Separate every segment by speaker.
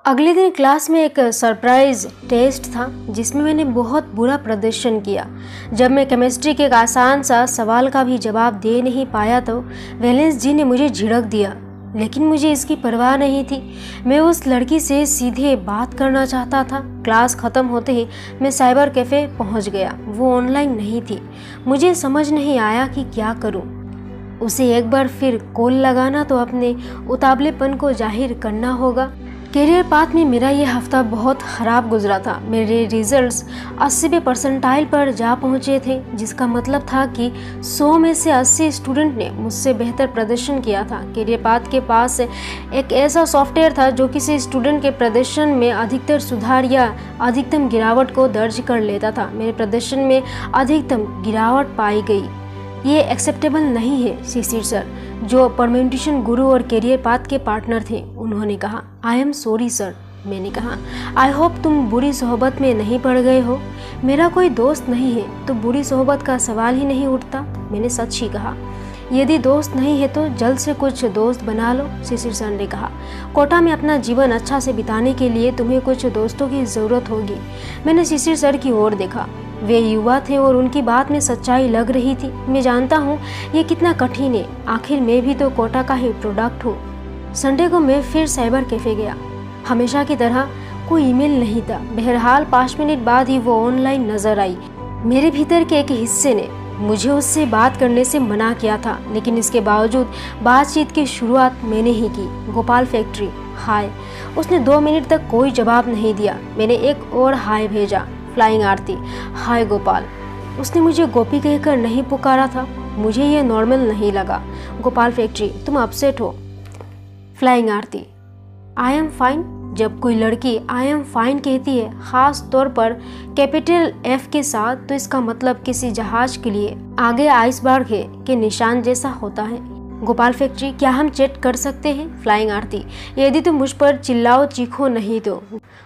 Speaker 1: अगले दिन क्लास में एक सरप्राइज टेस्ट था जिसमें मैंने बहुत बुरा प्रदर्शन किया। जब मैं केमिस्ट्री के एक आसान सा सवाल का भी जवाब दे नहीं पाया तो वैलेंस जी ने मुझे झिड़क दिया, लेकिन मुझे इसकी परवाह नहीं थी। मैं उस लड़की से सीधे बात करना चाहता था। क्लास ख़त्म होते ही मैं साइबर कैफ़े पहुंच गया। वो ऑनलाइन नहीं थी। मुझे समझ नहीं आया कि क्या करूं। उसे एक बार फिर कॉल लगाना तो अपने उतावलेपन को जाहिर करना होगा। करियर पाथ में मेरा ये हफ्ता बहुत ख़राब गुजरा था। मेरे रिजल्ट्स 80वें परसेंटाइल पर जा पहुँचे थे, जिसका मतलब था कि 100 में से 80 स्टूडेंट ने मुझसे बेहतर प्रदर्शन किया था। करियर पाथ के पास एक ऐसा सॉफ्टवेयर था जो किसी स्टूडेंट के प्रदर्शन में अधिकतर सुधार या अधिकतम गिरावट को दर्ज कर लेता था। मेरे प्रदर्शन में अधिकतम गिरावट पाई गई। ये एक्सेप्टेबल नहीं है शिशिर सर, जो परमेंटेशन गुरु और करियर पाथ के पार्टनर थे। उन्होंने कहा, आई एम सॉरी सर। मैंने कहा, आई होप तुम बुरी सोहबत में नहीं पड़ गए हो। मेरा कोई दोस्त नहीं है तो बुरी सोहबत का सवाल ही नहीं उठता। मैंने सच ही कहा। यदि दोस्त नहीं है तो जल्द से कुछ दोस्त बना लो, शिशिर सर ने कहा। कोटा में अपना जीवन अच्छा से बिताने के लिए तुम्हें कुछ दोस्तों की ज़रूरत होगी। मैंने शिशिर सर की ओर देखा। वे युवा थे और उनकी बात में सच्चाई लग रही थी। मैं जानता हूँ ये कितना कठिन है, आखिर मैं भी तो कोटा का ही प्रोडक्ट हूँ। संडे को मैं फिर साइबर कैफ़े गया। हमेशा की तरह कोई ईमेल नहीं था। बहरहाल 5 मिनट बाद ही वो ऑनलाइन नजर आई। मेरे भीतर के एक हिस्से ने मुझे उससे बात करने से मना किया था, लेकिन इसके बावजूद बातचीत की शुरुआत मैंने ही की। गोपाल फैक्ट्री, हाय। उसने 2 मिनट तक कोई जवाब नहीं दिया। मैंने एक और हाय भेजा। फ्लाइंग आरती, हाय गोपाल। उसने मुझे गोपी कहकर नहीं पुकारा था। मुझे ये नॉर्मल नहीं लगा। गोपाल फैक्ट्री, तुम अपसेट हो। Flying Aarti, I am fine. जब कोई लड़की आई एम फाइन कहती है, ख़ास तौर पर कैपिटल F के साथ, तो इसका मतलब किसी जहाज के लिए आगे आइसबर्ग है के निशान जैसा होता है। गोपाल फैक्ट्री, क्या हम चैट कर सकते हैं? फ्लाइंग आरती, यदि तुम मुझ पर चिल्लाओ चीखो नहीं तो।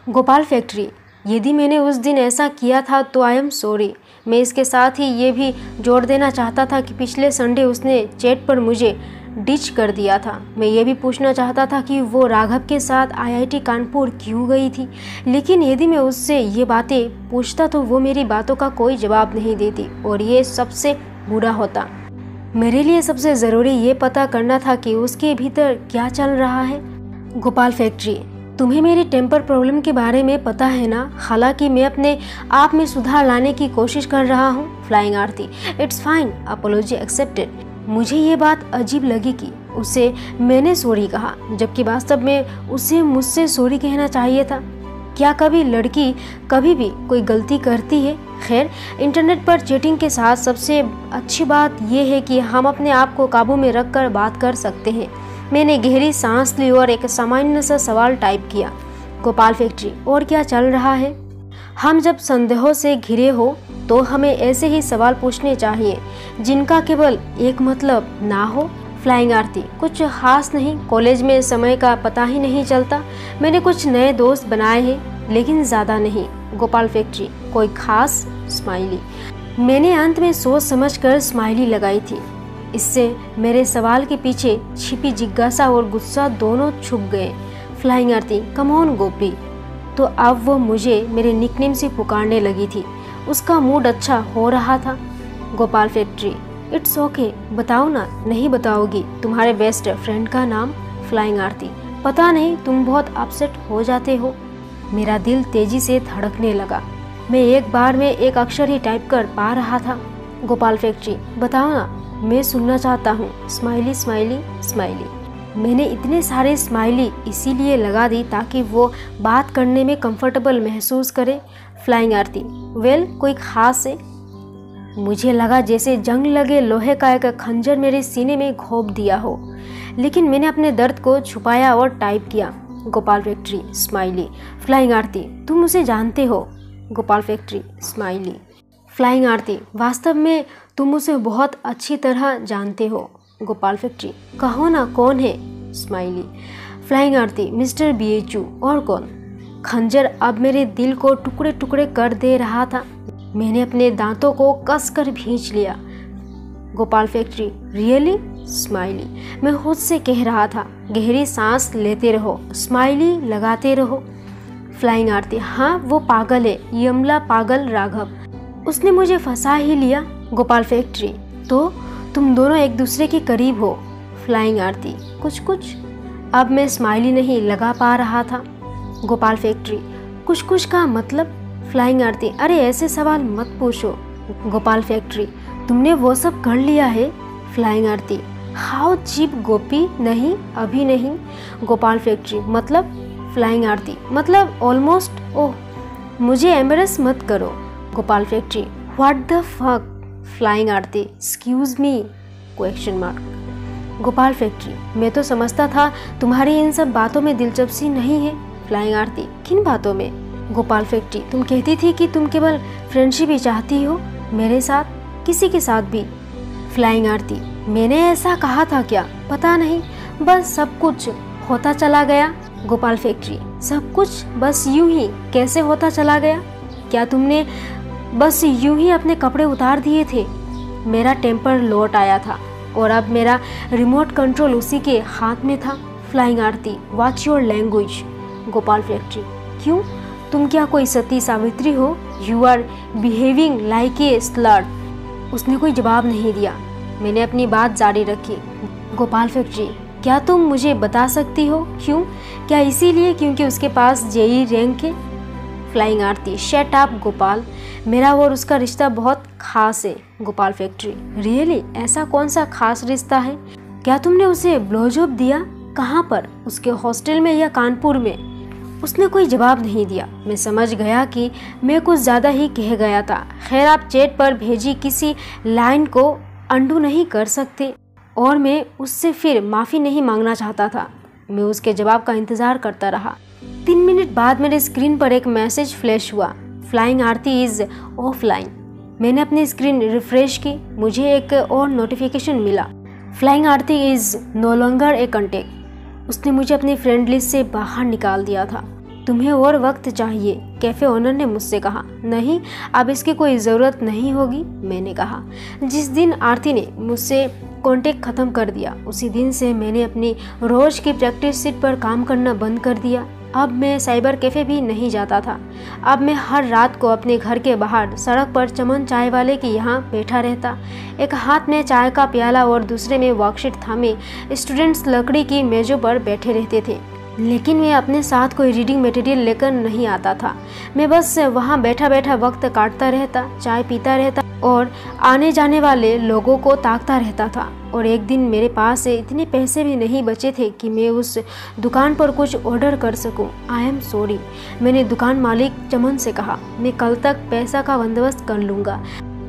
Speaker 1: गोपाल फैक्ट्री, यदि मैंने उस दिन ऐसा किया था तो आई एम सॉरी। मैं इसके साथ ही ये भी जोड़ देना चाहता था कि पिछले संडे उसने चैट पर मुझे डिच कर दिया था। मैं ये भी पूछना चाहता था कि वो राघव के साथ IIT कानपुर क्यों गई थी, लेकिन यदि मैं उससे ये बातें पूछता तो वो मेरी बातों का कोई जवाब नहीं देती और ये सबसे बुरा होता। मेरे लिए सबसे ज़रूरी ये पता करना था कि उसके भीतर क्या चल रहा है। गोपाल फैक्ट्री, तुम्हें मेरी टेम्पर प्रॉब्लम के बारे में पता है ना? हालांकि मैं अपने आप में सुधार लाने की कोशिश कर रहा हूँ। Flying Aarti, it's fine, apology accepted. मुझे ये बात अजीब लगी कि उसे मैंने सॉरी कहा, जबकि वास्तव में उसे मुझसे सॉरी कहना चाहिए था। क्या कभी लड़की कभी भी कोई गलती करती है? खैर, इंटरनेट पर चैटिंग के साथ सबसे अच्छी बात यह है कि हम अपने आप को काबू में रख कर बात कर सकते हैं। मैंने गहरी सांस ली और एक सामान्य सा सवाल टाइप किया। गोपाल फैक्ट्री, और क्या चल रहा है? हम जब संदेहों से घिरे हो तो हमें ऐसे ही सवाल पूछने चाहिए जिनका केवल एक मतलब ना हो। फ्लाइंग आरती, कुछ खास नहीं, कॉलेज में समय का पता ही नहीं चलता। मैंने कुछ नए दोस्त बनाए हैं, लेकिन ज़्यादा नहीं। गोपाल फैक्ट्री, कोई खास? स्माइली। मैंने अंत में सोच समझकर स्माइली लगाई थी। इससे मेरे सवाल के पीछे छिपी जिज्ञासा और गुस्सा दोनों छुप गए। फ्लाइंग आरती, कम ऑन गोपी। तो अब वो मुझे मेरे निकनेम से पुकारने लगी थी। उसका मूड अच्छा हो रहा था। गोपाल फैक्ट्री, इट्स ओके, बताओ ना। नहीं बताओगी? तुम्हारे बेस्ट फ्रेंड का नाम? फ्लाइंग आरती, पता नहीं, तुम बहुत अपसेट हो जाते हो। मेरा दिल तेजी से धड़कने लगा। मैं एक बार में एक अक्षर ही टाइप कर पा रहा था। गोपाल फैक्ट्री, बताओ ना, मैं सुनना चाहता हूँ। Smiley smiley smiley. मैंने इतने सारे स्माइली इसीलिए लगा दी ताकि वो बात करने में कंफर्टेबल महसूस करे। फ्लाइंग आरती, वेल, कोई खास है? मुझे लगा जैसे जंग लगे लोहे का एक खंजर मेरे सीने में घोंप दिया हो, लेकिन मैंने अपने दर्द को छुपाया और टाइप किया। Gopal factory, smiley. Flying Aarti, तुम उसे जानते हो? Gopal factory, smiley. फ्लाइंग आरती, वास्तव में तुम उसे बहुत अच्छी तरह जानते हो। गोपाल फैक्ट्री, कहो ना, कौन है? स्माइली। फ्लाइंग आरती, मिस्टर BHU। और कौन? खंजर अब मेरे दिल को टुकड़े टुकड़े कर दे रहा था। मैंने अपने दांतों को कसकर भींच लिया। Gopal factory, really? स्माइली। मैं खुद से कह रहा था, गहरी सांस लेते रहो, स्माइली लगाते रहो। फ्लाइंग आरती, हाँ वो पागल है, यमला पागल राघव, उसने मुझे फंसा ही लिया। गोपाल फैक्ट्री, तो तुम दोनों एक दूसरे के करीब हो। फ्लाइंग आरती, कुछ कुछ। अब मैं स्माइली नहीं लगा पा रहा था। गोपाल फैक्ट्री, कुछ कुछ का मतलब? फ्लाइंग आरती, अरे ऐसे सवाल मत पूछो। गोपाल फैक्ट्री, तुमने वो सब कर लिया है? फ्लाइंग आरती, हाउ चीप गोपी, नहीं अभी नहीं। गोपाल फैक्ट्री, मतलब? फ्लाइंग आरती, मतलब ऑलमोस्ट। ओह मुझे एम्बेरस मत करो। Gopal factory, what the fuck. Flying Aarti, excuse me, question mark. Gopal factory, मैं तो समझता था तुम्हारी इन सब बातों में दिलचस्पी नहीं है। फ्लाइंग आरती, किन बातों में? गोपाल फैक्ट्री, तुम कहती थी कि तुम केवल फ्रेंडशिप ही चाहती हो, मेरे साथ, किसी के साथ भी। फ्लाइंग आरती, मैंने ऐसा कहा था क्या? पता नहीं, बस सब कुछ होता चला गया। गोपाल फैक्ट्री, सब कुछ बस यूं ही कैसे होता चला गया? क्या तुमने बस यूं ही अपने कपड़े उतार दिए थे? मेरा टेम्पर लौट आया था और अब मेरा रिमोट कंट्रोल उसी के हाथ में था। Flying Aarti, watch your language. Gopal factory, क्यों? तुम क्या कोई सती सावित्री हो? You are behaving like a slut. उसने कोई जवाब नहीं दिया। मैंने अपनी बात जारी रखी। गोपाल फैक्ट्री, क्या तुम मुझे बता सकती हो क्यों? क्या इसीलिए क्योंकि उसके पास जेई रैंक है? फ्लाइंग आरती, शट अप गोपाल, मेरा और उसका रिश्ता बहुत खास है। Gopal factory, really? ऐसा कौन सा खास रिश्ता है? क्या तुमने उसे ब्लोजॉब दिया? कहाँ पर? उसके हॉस्टल में या कानपुर में? उसने कोई जवाब नहीं दिया। मैं समझ गया कि मैं कुछ ज़्यादा ही कह गया था। खैर, आप चैट पर भेजी किसी लाइन को अंडू नहीं कर सकते और मैं उससे फिर माफ़ी नहीं मांगना चाहता था। मैं उसके जवाब का इंतज़ार करता रहा। 3 मिनट बाद मेरे स्क्रीन पर एक मैसेज फ्लैश हुआ, फ्लाइंग आरती इज़ ऑफलाइन। मैंने अपनी स्क्रीन रिफ्रेश की, मुझे एक और नोटिफिकेशन मिला, flying Aarti is no longer a contact. उसने मुझे अपनी फ्रेंड लिस्ट से बाहर निकाल दिया था। तुम्हें और वक्त चाहिए, कैफ़े ओनर ने मुझसे कहा। नहीं, अब इसकी कोई ज़रूरत नहीं होगी, मैंने कहा। जिस दिन आरती ने मुझसे कांटेक्ट ख़त्म कर दिया, उसी दिन से मैंने अपनी रोज़ की प्रैक्टिस सीट पर काम करना बंद कर दिया। अब मैं साइबर कैफ़े भी नहीं जाता था। अब मैं हर रात को अपने घर के बाहर सड़क पर चमन चाय वाले के यहाँ बैठा रहता। एक हाथ में चाय का प्याला और दूसरे में वर्कशीट थामे स्टूडेंट्स लकड़ी की मेज़ों पर बैठे रहते थे। लेकिन मैं अपने साथ कोई रीडिंग मटेरियल लेकर नहीं आता था। मैं बस वहाँ बैठा बैठा वक्त काटता रहता, चाय पीता रहता और आने जाने वाले लोगों को ताकता रहता था। और एक दिन मेरे पास इतने पैसे भी नहीं बचे थे कि मैं उस दुकान पर कुछ ऑर्डर कर सकूं। आई एम सॉरी, मैंने दुकान मालिक चमन से कहा। मैं कल तक पैसा का बंदोबस्त कर लूँगा।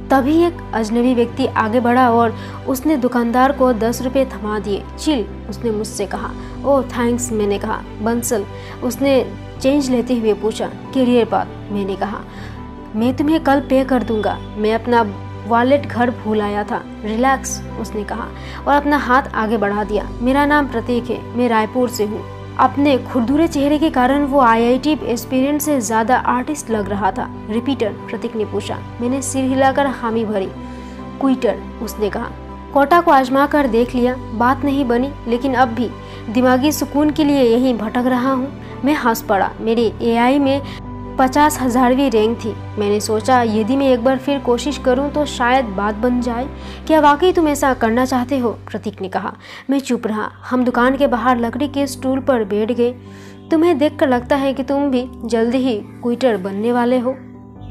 Speaker 1: तभी एक अजनबी व्यक्ति आगे बढ़ा और उसने दुकानदार को 10 रुपये थमा दिए। चिल, उसने मुझसे कहा। ओह थैंक्स, मैंने कहा। बंसल, उसने चेंज लेते हुए पूछा। कैरियर पाथ, मैंने कहा। मैं तुम्हें कल पे कर दूंगा। मैं अपना वॉलेट घर भूल आया था। रिलैक्स, उसने कहा और अपना हाथ आगे बढ़ा दिया। मेरा नाम प्रतीक है, मैं रायपुर से हूँ। अपने खुरदुरे चेहरे के कारण वो आईआईटी एस्पिरेंट से ज़्यादा आर्टिस्ट लग रहा था। रिपीटर, प्रतीक ने पूछा। मैंने सिर हिलाकर हामी भरी। क्विटर, उसने कहा। कोटा को आजमा कर देख लिया, बात नहीं बनी, लेकिन अब भी दिमागी सुकून के लिए यहीं भटक रहा हूँ। मैं हंस पड़ा। मेरी एआई में 50,000वीं रैंक थी। मैंने सोचा यदि मैं एक बार फिर कोशिश करूं तो शायद बात बन जाए। क्या वाकई तुम ऐसा करना चाहते हो? प्रतीक ने कहा। मैं चुप रहा। हम दुकान के बाहर लकड़ी के स्टूल पर बैठ गए। तुम्हें देखकर लगता है कि तुम भी जल्द ही क्विटर बनने वाले हो,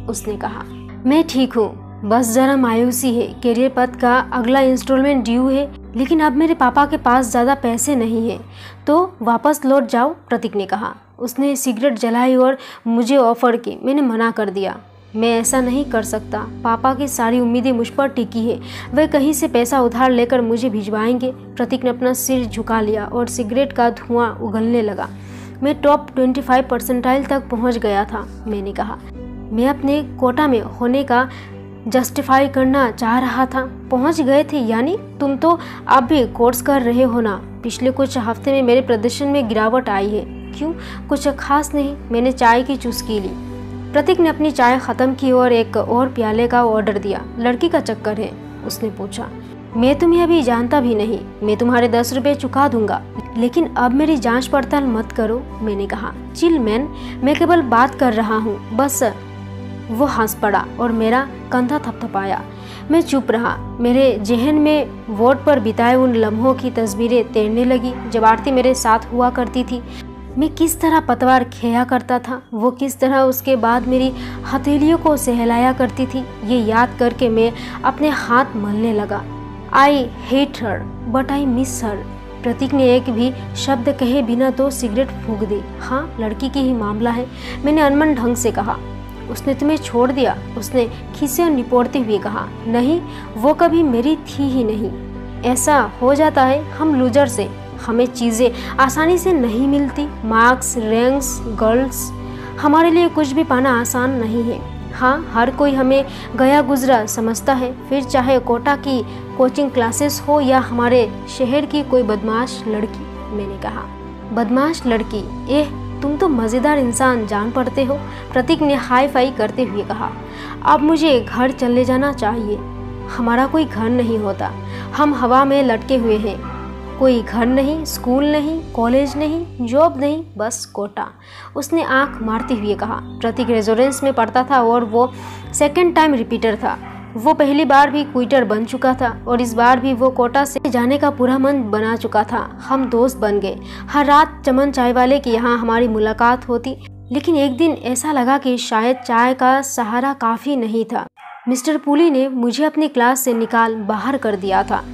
Speaker 1: उसने कहा। मैं ठीक हूँ, बस जरा मायूसी है। कैरियर पथ का अगला इंस्टॉलमेंट ड्यू है, लेकिन अब मेरे पापा के पास ज़्यादा पैसे नहीं हैं, तो वापस लौट जाओ, प्रतीक ने कहा। उसने सिगरेट जलाई और मुझे ऑफर की। मैंने मना कर दिया। मैं ऐसा नहीं कर सकता। पापा की सारी उम्मीदें मुझ पर टिकी है। वे कहीं से पैसा उधार लेकर मुझे भिजवाएंगे। प्रतीक ने अपना सिर झुका लिया और सिगरेट का धुआं उगलने लगा। मैं टॉप 25 परसेंटाइल तक पहुंच गया था, मैंने कहा। मैं अपने कोटा में होने का जस्टिफाई करना चाह रहा था। पहुंच गए थे यानी? तुम तो अब भी कोर्स कर रहे हो ना? पिछले कुछ हफ्ते में मेरे प्रदर्शन में गिरावट आई है। क्यों? कुछ खास नहीं, मैंने चाय की चुस्की ली। प्रतीक ने अपनी चाय ख़त्म की और एक और प्याले का ऑर्डर दिया। लड़की का चक्कर है? उसने पूछा। मैं तुम्हें अभी जानता भी नहीं, मैं तुम्हारे 10 रुपए चुका दूंगा, लेकिन अब मेरी जांच पड़ताल मत करो, मैंने कहा। चिल मैन, मैं केवल बात कर रहा हूँ, बस। वो हंस पड़ा और मेरा कंधा थपथपाया। मैं चुप रहा। मेरे जहन में वोट पर बिताए उन लम्हों की तस्वीरें तैरने लगी जब आरती मेरे साथ हुआ करती थी। मैं किस तरह पतवार खेया करता था, वो किस तरह उसके बाद मेरी हथेलियों को सहलाया करती थी, ये याद करके मैं अपने हाथ मलने लगा। I hate her but I miss her. Prateek ने एक भी शब्द कहे बिना तो सिगरेट फूंक दी। हाँ, लड़की की ही मामला है, मैंने अनमन ढंग से कहा। उसने तुम्हें छोड़ दिया? उसने खीसे निपोड़ते हुए कहा। नहीं, वो कभी मेरी थी ही नहीं। ऐसा हो जाता है हम लूजर से, हमें चीज़ें आसानी से नहीं मिलती। मार्क्स, रैंक्स, गर्ल्स, हमारे लिए कुछ भी पाना आसान नहीं है। हाँ, हर कोई हमें गया गुजरा समझता है, फिर चाहे कोटा की कोचिंग क्लासेस हो या हमारे शहर की कोई बदमाश लड़की। मैंने कहा। बदमाश लड़की? एह, तुम तो मज़ेदार इंसान जान पड़ते हो, प्रतीक ने हाई फाई करते हुए कहा। अब मुझे घर चले जाना चाहिए। हमारा कोई घर नहीं होता, हम हवा में लटके हुए हैं। कोई घर नहीं, स्कूल नहीं, कॉलेज नहीं, जॉब नहीं, बस कोटा। उसने आंख मारते हुए कहा। प्रतीक रेजोरेंस में पढ़ता था और वो सेकंड टाइम रिपीटर था। वो पहली बार भी क्विटर बन चुका था और इस बार भी वो कोटा से जाने का पूरा मन बना चुका था। हम दोस्त बन गए। हर रात चमन चाय वाले के यहाँ हमारी मुलाकात होती, लेकिन एक दिन ऐसा लगा कि शायद चाय का सहारा काफ़ी नहीं था। मिस्टर पुली ने मुझे अपनी क्लास से निकाल बाहर कर दिया था।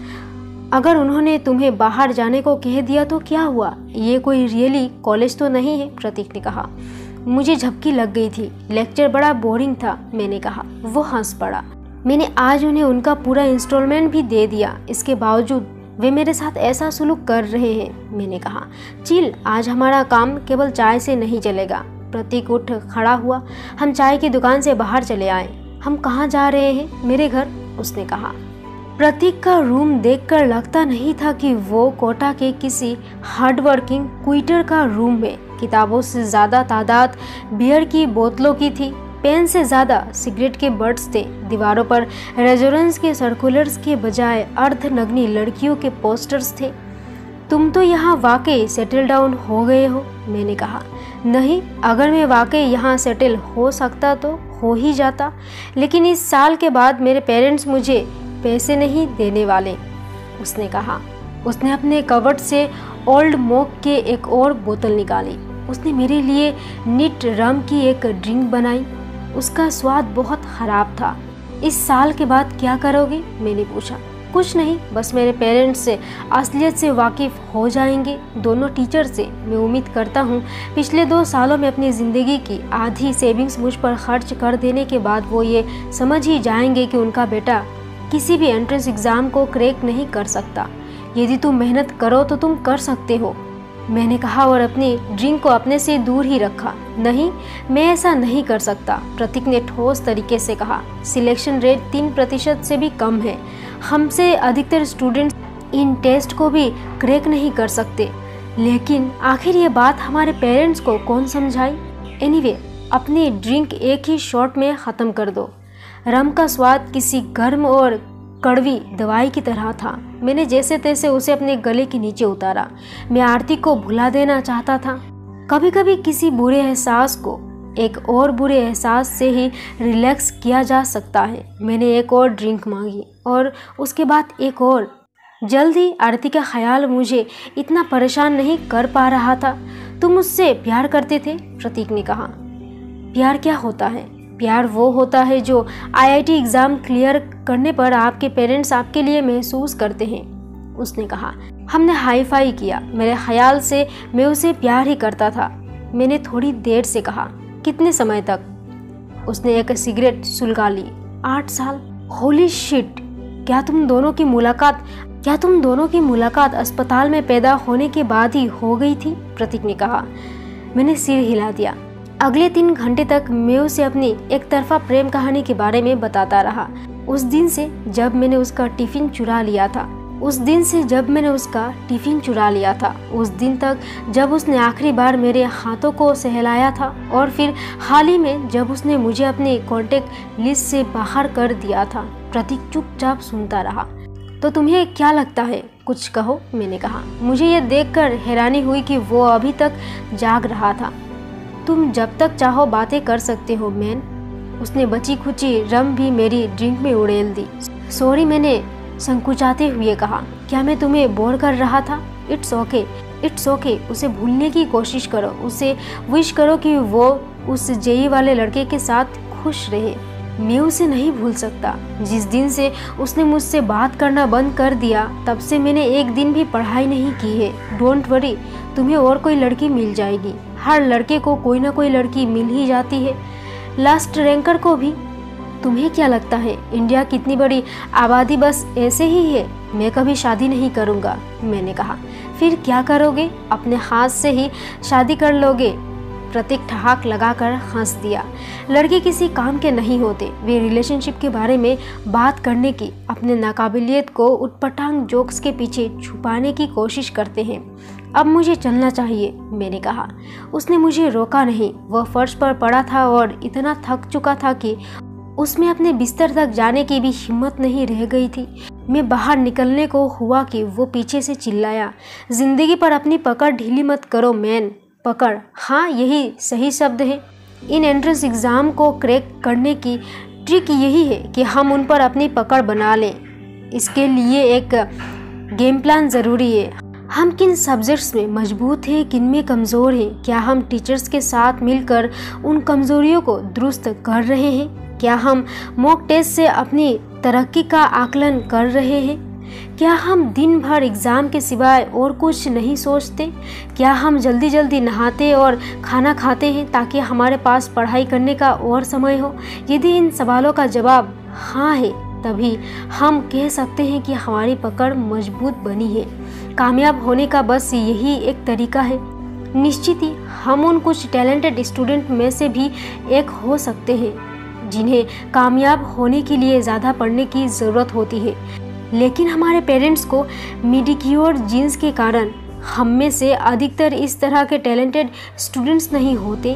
Speaker 1: अगर उन्होंने तुम्हें बाहर जाने को कह दिया तो क्या हुआ? ये कोई रियली कॉलेज तो नहीं है, प्रतीक ने कहा। मुझे झपकी लग गई थी। लेक्चर बड़ा बोरिंग था, मैंने कहा। वो हंस पड़ा। मैंने आज उन्हें उनका पूरा इंस्टॉलमेंट भी दे दिया, इसके बावजूद वे मेरे साथ ऐसा सुलूक कर रहे हैं, मैंने कहा। चिल, आज हमारा काम केवल चाय से नहीं चलेगा। प्रतीक उठ खड़ा हुआ। हम चाय की दुकान से बाहर चले आए। हम कहाँ जा रहे हैं? मेरे घर, उसने कहा। प्रतीक का रूम देखकर लगता नहीं था कि वो कोटा के किसी हार्डवर्किंग क्विटर का रूम है। किताबों से ज़्यादा तादाद बियर की बोतलों की थी, पेन से ज़्यादा सिगरेट के बट्स थे। दीवारों पर रेजोरेंस के सर्कुलर्स के बजाय अर्धनग्नी लड़कियों के पोस्टर्स थे। तुम तो यहाँ वाकई सेटल डाउन हो गए हो, मैंने कहा। नहीं, अगर मैं वाकई यहाँ सेटल हो सकता तो हो ही जाता, लेकिन इस साल के बाद मेरे पेरेंट्स मुझे पैसे नहीं देने वाले, उसने कहा। उसने अपने कबर्ड से ओल्ड मोक के एक और बोतल निकाली। उसने मेरे लिए निट रम की एक ड्रिंक बनाई। उसका स्वाद बहुत खराब था। इस साल के बाद क्या करोगे, मैंने पूछा। कुछ नहीं, बस मेरे पेरेंट्स से असलियत से वाकिफ़ हो जाएंगे, दोनों टीचर से। मैं उम्मीद करता हूँ पिछले 2 सालों में अपनी ज़िंदगी की आधी सेविंग्स मुझ पर खर्च कर देने के बाद वो ये समझ ही जाएंगे कि उनका बेटा किसी भी एंट्रेंस एग्ज़ाम को क्रैक नहीं कर सकता। यदि तुम मेहनत करो तो तुम कर सकते हो, मैंने कहा और अपनी ड्रिंक को अपने से दूर ही रखा। नहीं, मैं ऐसा नहीं कर सकता, प्रतीक ने ठोस तरीके से कहा। सिलेक्शन रेट 3% से भी कम है। हमसे अधिकतर स्टूडेंट्स इन टेस्ट को भी क्रैक नहीं कर सकते। लेकिन आखिर ये बात हमारे पेरेंट्स को कौन समझाए? एनीवे, अपनी ड्रिंक एक ही शॉट में ख़त्म कर दो। रम का स्वाद किसी गर्म और कड़वी दवाई की तरह था। मैंने जैसे तैसे उसे अपने गले के नीचे उतारा। मैं आरती को भुला देना चाहता था। कभी कभी किसी बुरे एहसास को एक और बुरे एहसास से ही रिलैक्स किया जा सकता है। मैंने एक और ड्रिंक मांगी और उसके बाद एक और। जल्द ही आरती का ख्याल मुझे इतना परेशान नहीं कर पा रहा था। तुम मुझसे प्यार करते थे, प्रतीक ने कहा। प्यार क्या होता है? प्यार वो होता है जो IIT एग्ज़ाम क्लियर करने पर आपके पेरेंट्स आपके लिए महसूस करते हैं, उसने कहा। हमने हाई फाई किया। मेरे ख्याल से मैं उसे प्यार ही करता था। मैंने थोड़ी देर से कहा, कितने समय तक? उसने एक सिगरेट सुलगा ली। 8 साल। होली शिट, क्या तुम दोनों की मुलाकात अस्पताल में पैदा होने के बाद ही हो गई थी? प्रतीक ने कहा। मैंने सिर हिला दिया। अगले 3 घंटे तक मैं उसे अपनी एक तरफा प्रेम कहानी के बारे में बताता रहा। उस दिन से जब मैंने उसका टिफिन चुरा लिया था, उस दिन तक जब उसने आखिरी बार मेरे हाथों को सहलाया था, और फिर हाल ही में जब उसने मुझे अपनी कॉन्टेक्ट लिस्ट से बाहर कर दिया था। प्रतीक चुपचाप सुनता रहा। तो तुम्हें क्या लगता है, कुछ कहो, मैंने कहा। मुझे ये देखकर हैरानी हुई कि वो अभी तक जाग रहा था। तुम जब तक चाहो बातें कर सकते हो मैन। उसने बची खुची रम भी मेरी ड्रिंक में उड़ेल दी। सॉरी, मैंने संकुचाते हुए कहा। क्या मैं तुम्हें बोर कर रहा था? It's okay, it's okay. उसे भूलने की कोशिश करो, उसे विश करो कि वो उस जेई वाले लड़के के साथ खुश रहे। मैं उसे नहीं भूल सकता। जिस दिन से उसने मुझसे बात करना बंद कर दिया तब से मैंने एक दिन भी पढ़ाई नहीं की है। डोंट वरी, तुम्हें और कोई लड़की मिल जाएगी। हर लड़के को कोई ना कोई लड़की मिल ही जाती है, लास्ट रैंकर को भी। तुम्हें क्या लगता है इंडिया कितनी बड़ी आबादी बस ऐसे ही है? मैं कभी शादी नहीं करूँगा, मैंने कहा। फिर क्या करोगे? अपने हाथ से ही शादी कर लोगे? प्रतीक ठहाक लगाकर हंस दिया। लड़के किसी काम के नहीं होते। वे रिलेशनशिप के बारे में बात करने की अपने नाकाबिलियत को उटपटांग जोक्स के पीछे छुपाने की कोशिश करते हैं। अब मुझे चलना चाहिए, मैंने कहा। उसने मुझे रोका नहीं। वह फर्श पर पड़ा था और इतना थक चुका था कि उसमें अपने बिस्तर तक जाने की भी हिम्मत नहीं रह गई थी। मैं बाहर निकलने को हुआ कि वो पीछे से चिल्लाया, जिंदगी पर अपनी पकड़ ढीली मत करो मैन। पकड़, हाँ यही सही शब्द है। इन एंट्रेंस एग्ज़ाम को क्रैक करने की ट्रिक यही है कि हम उन पर अपनी पकड़ बना लें। इसके लिए एक गेम प्लान ज़रूरी है। हम किन सब्जेक्ट्स में मजबूत हैं, किन में कमज़ोर हैं। क्या हम टीचर्स के साथ मिलकर उन कमज़ोरियों को दुरुस्त कर रहे हैं? क्या हम मॉक टेस्ट से अपनी तरक्की का आकलन कर रहे हैं? क्या हम दिन भर एग्ज़ाम के सिवाय और कुछ नहीं सोचते? क्या हम जल्दी जल्दी नहाते और खाना खाते हैं ताकि हमारे पास पढ़ाई करने का और समय हो? यदि इन सवालों का जवाब हाँ है तभी हम कह सकते हैं कि हमारी पकड़ मजबूत बनी है। कामयाब होने का बस यही एक तरीका है। निश्चित ही हम उन कुछ टैलेंटेड स्टूडेंट में से भी एक हो सकते हैं जिन्हें कामयाब होने के लिए ज़्यादा पढ़ने की ज़रूरत होती है, लेकिन हमारे पेरेंट्स को मीडियोक्र जीन्स के कारण हम में से अधिकतर इस तरह के टैलेंटेड स्टूडेंट्स नहीं होते।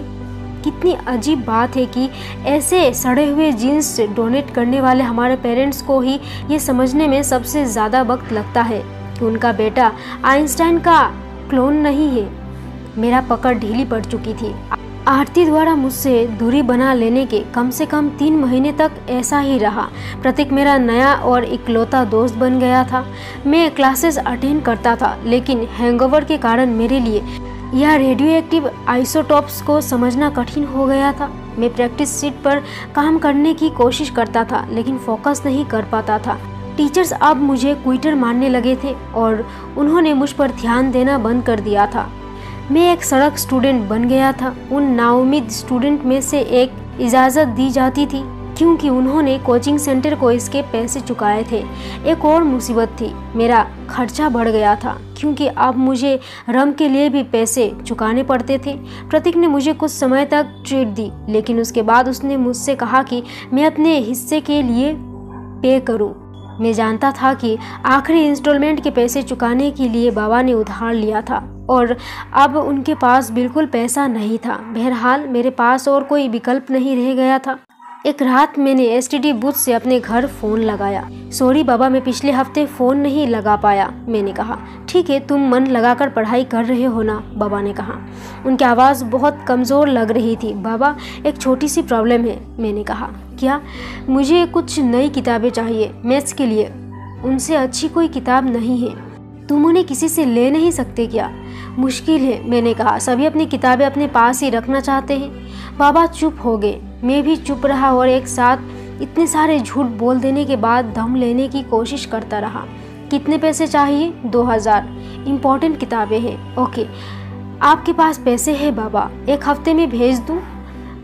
Speaker 1: कितनी अजीब बात है कि ऐसे सड़े हुए जीन्स डोनेट करने वाले हमारे पेरेंट्स को ही ये समझने में सबसे ज़्यादा वक्त लगता है कि उनका बेटा आइंस्टाइन का क्लोन नहीं है। मेरा पकड़ ढीली पड़ चुकी थी। आरती द्वारा मुझसे दूरी बना लेने के कम से कम 3 महीने तक ऐसा ही रहा। प्रतीक मेरा नया और इकलौता दोस्त बन गया था। मैं क्लासेस अटेंड करता था, लेकिन हैंगओवर के कारण मेरे लिए यह रेडियो एक्टिव आइसोटॉप्स को समझना कठिन हो गया था। मैं प्रैक्टिस सीट पर काम करने की कोशिश करता था, लेकिन फोकस नहीं कर पाता था। टीचर्स अब मुझे क्विटर मानने लगे थे और उन्होंने मुझ पर ध्यान देना बंद कर दिया था। मैं एक सड़क स्टूडेंट बन गया था। उन नाउम्मीद स्टूडेंट में से एक इजाज़त दी जाती थी क्योंकि उन्होंने कोचिंग सेंटर को इसके पैसे चुकाए थे। एक और मुसीबत थी, मेरा खर्चा बढ़ गया था क्योंकि अब मुझे रम के लिए भी पैसे चुकाने पड़ते थे। प्रतीक ने मुझे कुछ समय तक ट्रीट दी, लेकिन उसके बाद उसने मुझसे कहा कि मैं अपने हिस्से के लिए पे करूं। मैं जानता था कि आखिरी इंस्टॉलमेंट के पैसे चुकाने के लिए बाबा ने उधार लिया था और अब उनके पास बिल्कुल पैसा नहीं था। बहरहाल मेरे पास और कोई विकल्प नहीं रह गया था। एक रात मैंने एसटीडी बूथ से अपने घर फ़ोन लगाया। सॉरी बाबा, मैं पिछले हफ्ते फ़ोन नहीं लगा पाया, मैंने कहा। ठीक है, तुम मन लगाकर पढ़ाई कर रहे हो ना, बाबा ने कहा। उनकी आवाज़ बहुत कमज़ोर लग रही थी। बाबा, एक छोटी सी प्रॉब्लम है, मैंने कहा। क्या? मुझे कुछ नई किताबें चाहिए मैथ्स के लिए। उनसे अच्छी कोई किताब नहीं है। तुम उन्हें किसी से ले नहीं सकते क्या? मुश्किल है, मैंने कहा। सभी अपनी किताबें अपने पास ही रखना चाहते हैं। बाबा चुप हो गए। मैं भी चुप रहा और एक साथ इतने सारे झूठ बोल देने के बाद दम लेने की कोशिश करता रहा। कितने पैसे चाहिए? 2000। इम्पोर्टेंट किताबें हैं। ओके, आपके पास पैसे हैं बाबा, एक हफ्ते में भेज दूँ?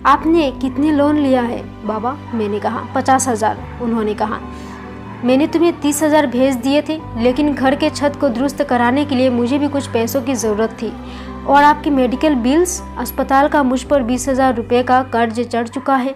Speaker 1: आपने कितने लोन लिया है बाबा? मैंने कहा। 50,000, उन्होंने कहा। मैंने तुम्हें 30,000 भेज दिए थे, लेकिन घर के छत को दुरुस्त कराने के लिए मुझे भी कुछ पैसों की ज़रूरत थी। और आपके मेडिकल बिल्स, अस्पताल का मुझ पर 20,000 रुपये का कर्ज चढ़ चुका है।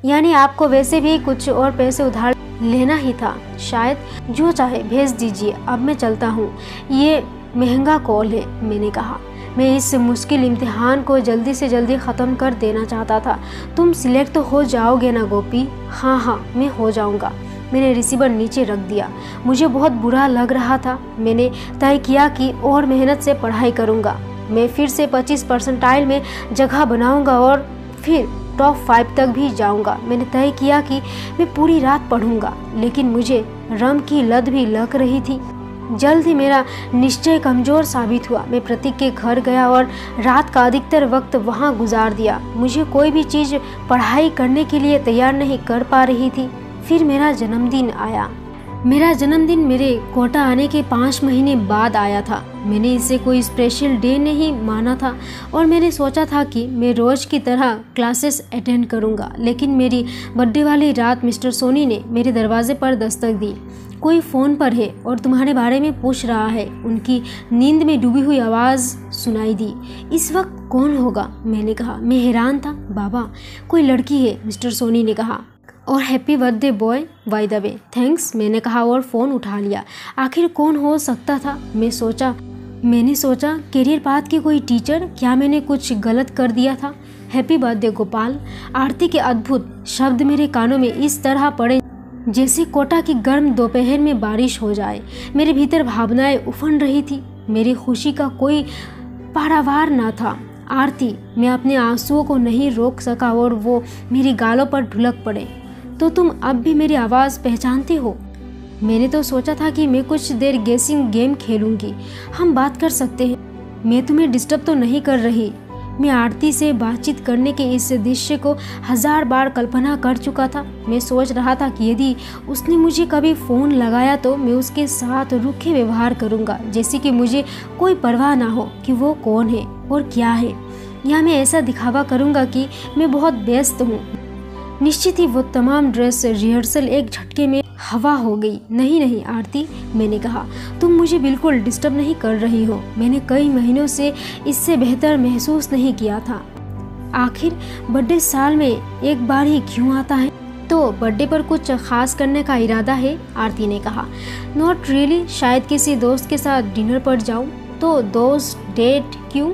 Speaker 1: यानी आपको वैसे भी कुछ और पैसे उधार लेना ही था। शायद जो चाहे भेज दीजिए, अब मैं चलता हूँ। ये महंगा कॉल है, मैंने कहा। मैं इस मुश्किल इम्तिहान को जल्दी से जल्दी ख़त्म कर देना चाहता था। तुम सिलेक्ट तो हो जाओगे ना गोपी? हाँ हाँ, मैं हो जाऊँगा। मैंने रिसीवर नीचे रख दिया। मुझे बहुत बुरा लग रहा था। मैंने तय किया कि और मेहनत से पढ़ाई करूँगा। मैं फिर से 25% में जगह बनाऊँगा और फिर टॉप 5 तक भी जाऊँगा। मैंने तय किया कि मैं पूरी रात पढ़ूँगा, लेकिन मुझे रम की लत भी लग रही थी। जल्द ही मेरा निश्चय कमज़ोर साबित हुआ। मैं प्रतीक के घर गया और रात का अधिकतर वक्त वहाँ गुजार दिया। मुझे कोई भी चीज़ पढ़ाई करने के लिए तैयार नहीं कर पा रही थी। फिर मेरा जन्मदिन आया। मेरा जन्मदिन मेरे कोटा आने के 5 महीने बाद आया था। मैंने इसे कोई स्पेशल डे नहीं माना था और मैंने सोचा था कि मैं रोज़ की तरह क्लासेस अटेंड करूंगा। लेकिन मेरी बर्थडे वाली रात मिस्टर सोनी ने मेरे दरवाजे पर दस्तक दी। कोई फ़ोन पर है और तुम्हारे बारे में पूछ रहा है, उनकी नींद में डूबी हुई आवाज़ सुनाई दी। इस वक्त कौन होगा? मैंने कहा। मैं हैरान था। बाबा, कोई लड़की है, मिस्टर सोनी ने कहा, और happy birthday boy by the way. Thanks, मैंने कहा और फ़ोन उठा लिया। आखिर कौन हो सकता था? मैंने सोचा करियर पाथ की कोई टीचर। क्या मैंने कुछ गलत कर दिया था? Happy birthday Gopal. आरती के अद्भुत शब्द मेरे कानों में इस तरह पड़े जैसे कोटा की गर्म दोपहर में बारिश हो जाए। मेरे भीतर भावनाएं उफन रही थी। मेरी खुशी का कोई पारावार न था। आरती, मैं अपने आंसुओं को नहीं रोक सका और वो मेरी गालों पर ढुलक पड़े। तो तुम अब भी मेरी आवाज़ पहचानते हो? मैंने तो सोचा था कि मैं कुछ देर गेसिंग गेम खेलूंगी। हम बात कर सकते हैं। मैं तुम्हें डिस्टर्ब तो नहीं कर रही? मैं आरती से बातचीत करने के इस दृश्य को 1000 बार कल्पना कर चुका था। मैं सोच रहा था कि यदि उसने मुझे कभी फ़ोन लगाया तो मैं उसके साथ रूखे व्यवहार करूंगा, जैसे कि मुझे कोई परवाह ना हो कि वो कौन है और क्या है। या मैं ऐसा दिखावा करूंगा कि मैं बहुत व्यस्त हूँ। निश्चित ही वो तमाम ड्रेस रिहर्सल एक झटके में हवा हो गई। नहीं आरती, मैंने कहा, तुम मुझे बिल्कुल डिस्टर्ब नहीं कर रही हो। मैंने कई महीनों से इससे बेहतर महसूस नहीं किया था। आखिर बर्थडे साल में एक बार ही क्यों आता है? तो बर्थडे पर कुछ खास करने का इरादा है? आरती ने कहा। नॉट रियली, शायद किसी दोस्त के साथ डिनर पर जाऊं। तो दोस्त डेट क्यों?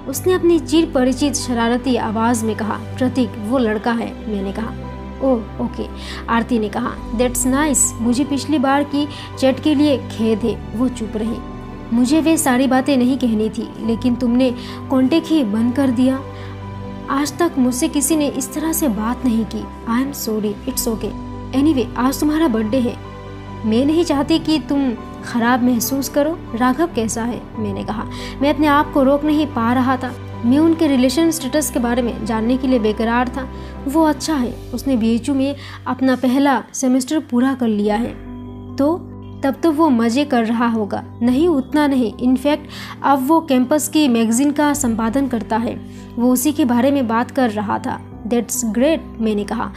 Speaker 1: उसने अपनी चिर परिचित शरारती आवाज़ में कहा। प्रतीक, वो लड़का है, मैंने कहा। ओह ओके, आरती ने कहा। That's nice. मुझे पिछली बार की चैट के लिए खेद है। वो चुप रही। मुझे वे सारी बातें नहीं कहनी थी, लेकिन तुमने कांटेक्ट ही बंद कर दिया। आज तक मुझसे किसी ने इस तरह से बात नहीं की। I am sorry, it's okay. Anyway, आज तुम्हारा बर्थडे है। मैं नहीं चाहती कि तुम खराब महसूस करो। राघव कैसा है? मैंने कहा। मैं अपने आप को रोक नहीं पा रहा था। मैं उनके रिलेशन स्टेटस के बारे में जानने के लिए बेकरार था। वो अच्छा है। उसने BHU में अपना पहला सेमेस्टर पूरा कर लिया है। तो तब तो वो मज़े कर रहा होगा। नहीं, उतना नहीं। इनफैक्ट अब वो कैंपस की मैगजीन का संपादन करता है। वो उसी के बारे में बात कर रहा था। दैट्स ग्रेट, मैंने कहा।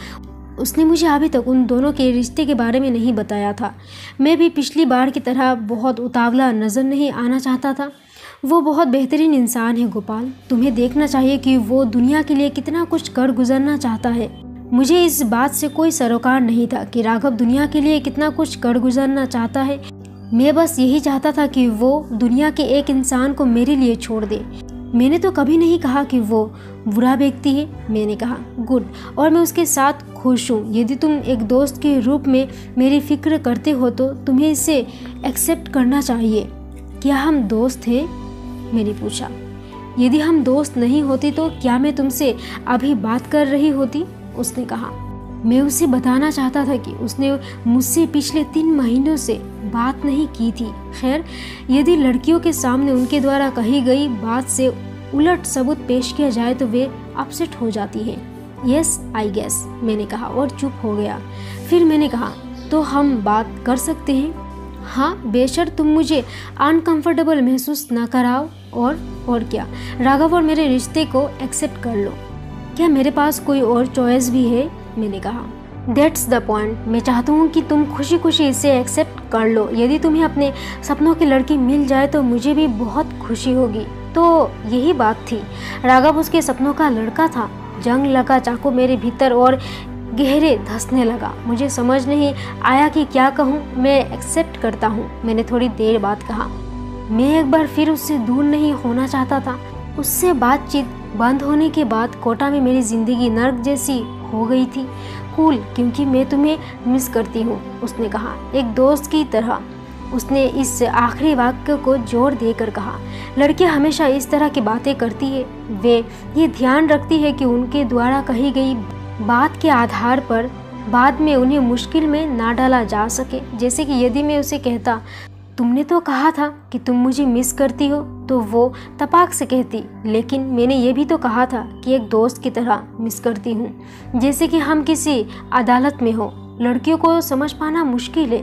Speaker 1: उसने मुझे अभी तक उन दोनों के रिश्ते के बारे में नहीं बताया था। मैं भी पिछली बार की तरह बहुत उतावला नज़र नहीं आना चाहता था। वो बहुत बेहतरीन इंसान है गोपाल। तुम्हें देखना चाहिए कि वो दुनिया के लिए कितना कुछ कर गुजरना चाहता है। मुझे इस बात से कोई सरोकार नहीं था कि राघव दुनिया के लिए कितना कुछ कर गुजरना चाहता है। मैं बस यही चाहता था कि वो दुनिया के एक इंसान को मेरे लिए छोड़ दे। मैंने तो कभी नहीं कहा कि वो बुरा व्यक्ति है। मैंने कहा गुड, और मैं उसके साथ खुश हूँ। यदि तुम एक दोस्त के रूप में मेरी फिक्र करते हो तो तुम्हें इसे एक्सेप्ट करना चाहिए। क्या हम दोस्त हैं? मैंने पूछा। यदि हम दोस्त नहीं होती तो क्या मैं तुमसे अभी बात कर रही होती? उसने कहा। मैं उसे बताना चाहता था कि उसने मुझसे पिछले 3 महीनों से बात नहीं की थी। खैर, यदि लड़कियों के सामने उनके द्वारा कही गई बात से उलट सबूत पेश किया जाए तो वे अपसेट हो जाती है। यस आई गेस, मैंने कहा और चुप हो गया। फिर मैंने कहा, तो हम बात कर सकते हैं? हाँ, बेशर्त तुम मुझे अनकंफर्टेबल महसूस न कराओ। और क्या, राघव और मेरे रिश्ते को एक्सेप्ट कर लो। क्या मेरे पास कोई और चॉइस भी है? मैंने कहा। That's the point. मैं चाहता हूँ कि तुम खुशी खुशी इसे एक्सेप्ट कर लो। यदि तुम्हें अपने सपनों की लड़की मिल जाए तो मुझे भी बहुत खुशी होगी। तो यही बात थी। राघव उसके सपनों का लड़का था। जंग लगा चाकू मेरे भीतर और गहरे धंसने लगा। मुझे समझ नहीं आया कि क्या कहूँ। मैं एक्सेप्ट करता हूँ, मैंने थोड़ी देर बाद कहा। मैं एक बार फिर उससे दूर नहीं होना चाहता था। उससे बातचीत बंद होने के बाद कोटा में मेरी ज़िंदगी नर्क जैसी हो गई थी। कूल, क्योंकि मैं तुम्हें मिस करती हूँ, उसने कहा, एक दोस्त की तरह। उसने इस आखिरी वाक्य को जोर देकर कहा। लड़कियां हमेशा इस तरह की बातें करती है। वे ये ध्यान रखती है कि उनके द्वारा कही गई बात के आधार पर बाद में उन्हें मुश्किल में ना डाला जा सके। जैसे कि यदि मैं उसे कहता, तुमने तो कहा था कि तुम मुझे मिस करती हो, तो वो तपाक से कहती, लेकिन मैंने ये भी तो कहा था कि एक दोस्त की तरह मिस करती हूँ, जैसे कि हम किसी अदालत में हो। लड़कियों को समझ पाना मुश्किल है।